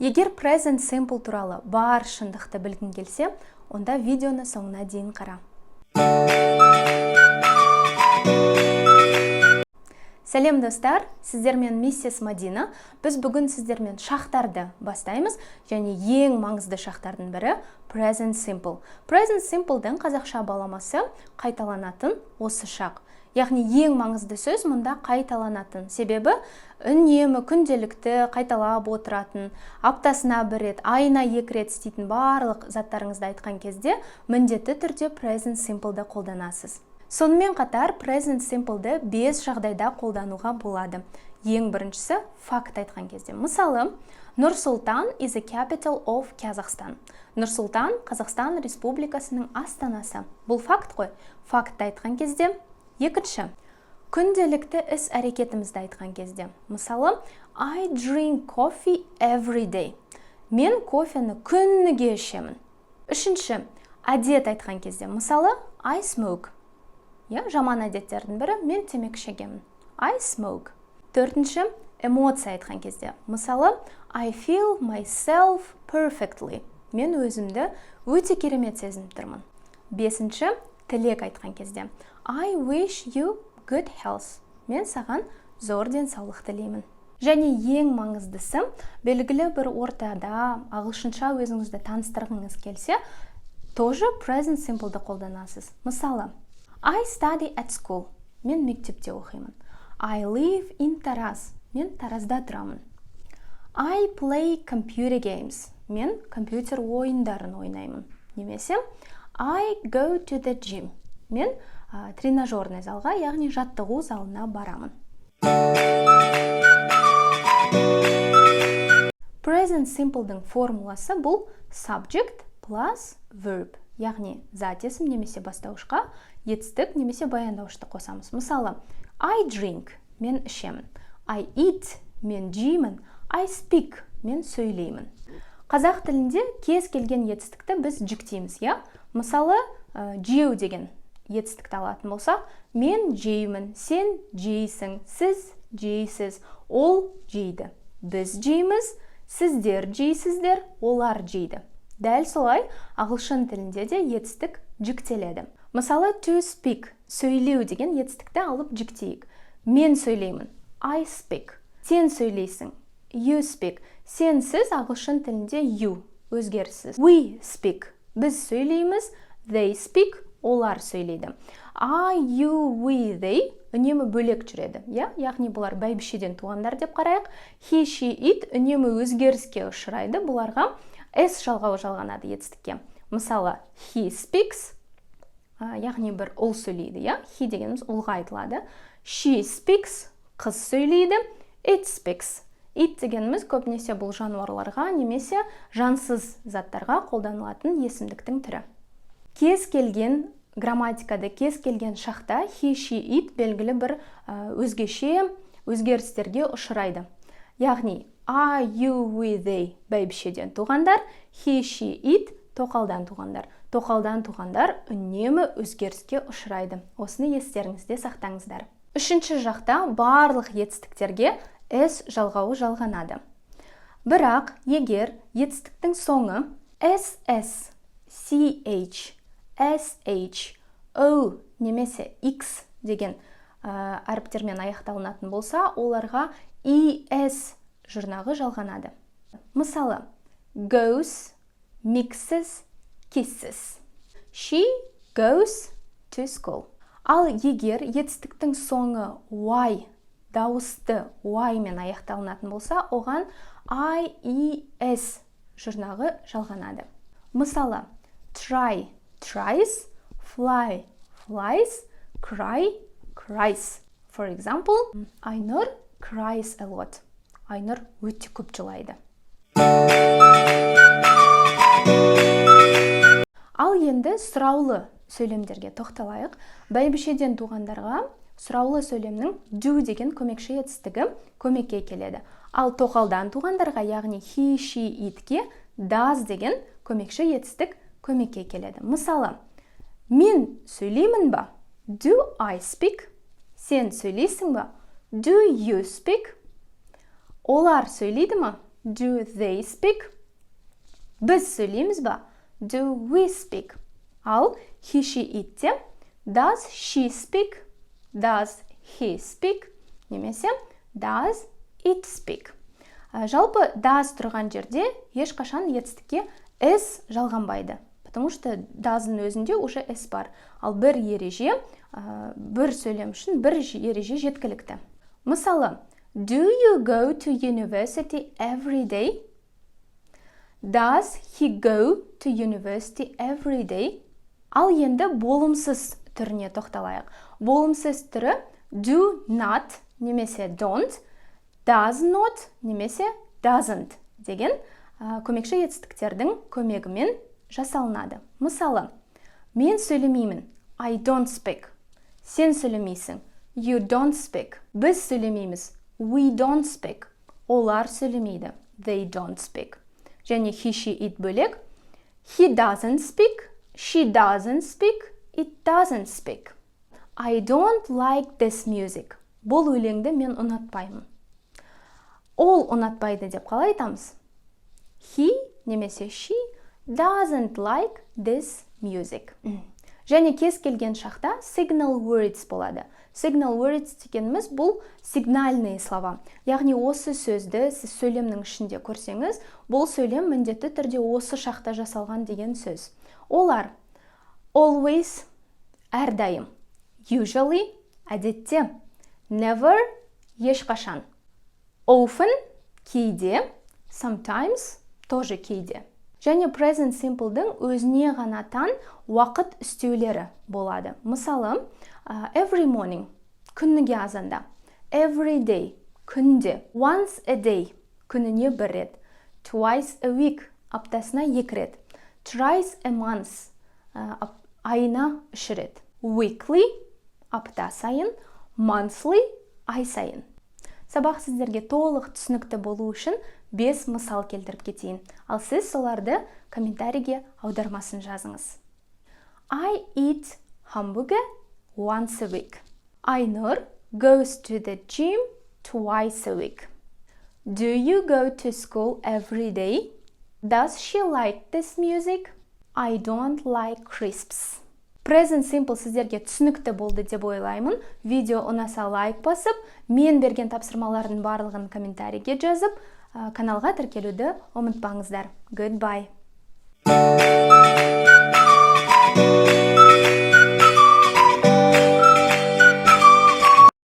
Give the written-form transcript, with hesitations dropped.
Егер present simple туралы бар шындықты білгің келсе, онда видеоны соңына дейін қара. Сәлем достар, сіздермен миссис Мадина. Біз бүгін сіздермен шақтарды бастаймыз, және ең маңызды шақтардың бірі present simple. Present simple'дың қазақша баламасы қайталанатын осы шақ. Яғни ең маңызды сөз мұнда қайталанатын. Себебі үнемі күнделікті қайталап отыратын, аптасына бір рет, айына 2 рет істейтін барлық заттарыңызды айтқан кезде міндетті түрде present simple'ды қолданасыз. Сонымен қатар present simple'ды 5 жағдайда қолдануға болады. Ең біріншісі факт айтқан кезде. Мысалы, Нұр-Сұлтан is a capital of Kazakhstan. Нұр-Сұлтан Қазақстан Республикасының астанасы. Бұл факт қой. Фактты айтқан кезде. Екінші, күнделікті іс әрекетімізді айтқан кезде. Мысалы, I drink coffee every day. Мен кофені күніге ішемін. Үшінші, әдет айтқан кезде. Мысалы, I smoke. Жаман әдеттердің бірі, мен темекі шегемін. I smoke. Төртінші, эмоция айтқан кезде. Мысалы, I feel myself perfectly. Мен өзімді өте керемет сезініп тұрмын. Бесінші, тілек айтқан кезде. I wish you good health. Мен саған зор денсаулық тілеймін. Және ең маңыздысы, белгілі бір ортада ағылшынша өзіңізді таныстырғыңыз келсе, тоже present simple'ды қолданасыз. Мысалы, I study at school. Мен мектепте оқимын. I live in Taraz. Мен Таразда тұрамын. I play computer games. Мен компьютер ойындарын ойнаймын. Немесе I go to the gym. Мен тренажерный залға, яғни жаттығу залына барамын. Present simple'дың формуласы бұл subject plus verb. Яғни зат есім немесе бастауышқа етістік немесе баяндауышты қосамыз. Мысалы, I drink. Мен ішемін. I eat. Мен жеймін. I speak. Мен сөйлеймін. Қазақ тілінде кез келген етістікті біз жүктейміз, Мысалы, жеу деген етістікті алатын болсақ, мен жеймін, сен жейсің, сіз жейсіз, ол жейді. Біз жейміз, сіздер жейсіздер, олар жейді. Дәл солай ағылшын тілінде де етістік жүктеледі. Мысалы, to speak, сөйлеу деген етістікті алып жүктейік. Мен сөйлеймін, I speak. Сен сөйлейсің, you speak. Сенсіз ағылшын тілінде you, өзгеріссіз. We speak. Біз сөйлейміз, they speak, олар сөйлейді. I, you, we, they үнемі бөлек жүреді. Яғни бұлар бәйбішеден туғандар деп қарайық. He, she, it үнемі өзгеріске ұшырайды. Бұларға S жалғауы жалғанады етістікке. Мысалы, he speaks, яғни бір ұл сөйлейді. He дегеніміз ұлға айтылады. She speaks, қыз сөйлейді. It speaks. It дегеніміз көбінесе бұл жануарларға немесе жансыз заттарға қолданылатын есімдіктің түрі. Кез келген грамматикада, кез келген шақта he, she, it белгілі бір өзгеше өзгерістерге ұшырайды. Яғни I, you, we, they бәйбішеден туғандар, he, she, it тоқалдан туғандар. Тоқалдан туғандар үнемі өзгеріске ұшырайды. Осыны естеріңізде сақтаңыздар. Үшінші жақта барлық етістіктерге S жалғауы жалғанады. Бірақ егер етістіктің соңы SS, CH, SH, O немесе X деген әріптермен аяқталынатын болса, оларға ES жұрнағы жалғанады. Мысалы, goes, mixes, kisses. She goes to school. Ал егер етістіктің соңы Y, дауысты Y мен аяқталынатын болса, оған IES жұрнағы жалғанады. Мысалы, try, tries, fly, flies, cry, cries. For example, Айнұр cries a lot. Айнұр өте көп жылайды. Ал енді сұраулы сөйлемдерге тоқталайық. Бәйбішеден туғандарға сұраулы сөйлемнің do деген көмекші етістігі көмекке келеді. Ал тоқалдан туғандарға, яғни he, she, itке does деген көмекші етістік көмекке келеді. Мысалы, мен сөйлеймін ба? Do I speak? Сен сөйлейсің ба? Do you speak? Олар сөйлейді ма? Do they speak? Біз сөйлейміз ба? Do we speak? Ал he, she, itте does she speak? Does he speak? Немесе does it speak? Жалпы does тұрған жерде ешқашан етістікке s жалғанбайды. Потому что does'ın өзінде уже s бар. Ал бір ереже, бір сөйлем үшін бір ереже жеткілікті. Мысалы, do you go to university every day? Does he go to university every day? Ал енді болымсыз түріне тоқталайық. Болымсыз түрі do not немесе don't, does not немесе doesn't деген көмекші етістіктердің көмегімен жасалынады. Мысалы, мен сөйлемеймін. I don't speak. Сен сөйлемейсің. You don't speak. Біз сөйлемейміз. We don't speak. Олар сөйлемейді. They don't speak. Және he, she, it бөлек. He doesn't speak. She doesn't speak. It doesn't speak. I don't like this music. Бұл өлеңді мен ұнатпаймын. Ол ұнатпайды деп қалай айтамыз? He немесе she doesn't like this music. Және кез келген шақта signal words болады. Signal words дегеніміз бұл сигнальные слова. Яғни осы сөзді сіз сөйлемнің ішінде көрсеңіз, бұл сөйлем міндетті түрде осы шақта жасалған деген сөз. Олар always, әрдайым, usually, әдетте, never, ешқашан, often, кейде, sometimes, тоже кейде. Және present simple'дың өзіне ғана тән уақыт үстеулері болады. Мысалы, every morning, күніге азанда, every day, күнде, once a day, күніне бір рет, twice a week, аптасына екі рет, thrice a month, айына үш рет, weekly, апта сайын, monthly, ай сайын. Сабақ сіздерге толық түсінікті болу үшін 5 мысал келтіріп кетейін. Ал сіз соларды комментарийге аудармасын жазыңыз. I eat hamburger once a week. Айнұр goes to the gym twice a week. Do you go to school every day? Does she like this music? I don't like crisps. Present simple сіздерге түсінікті болды деп ойлаймын. Видео ұнаса лайк басып, мен берген тапсырмалардың барлығын комментарийге жазып, каналға тіркелуді ұмытпаңыздар. Goodbye.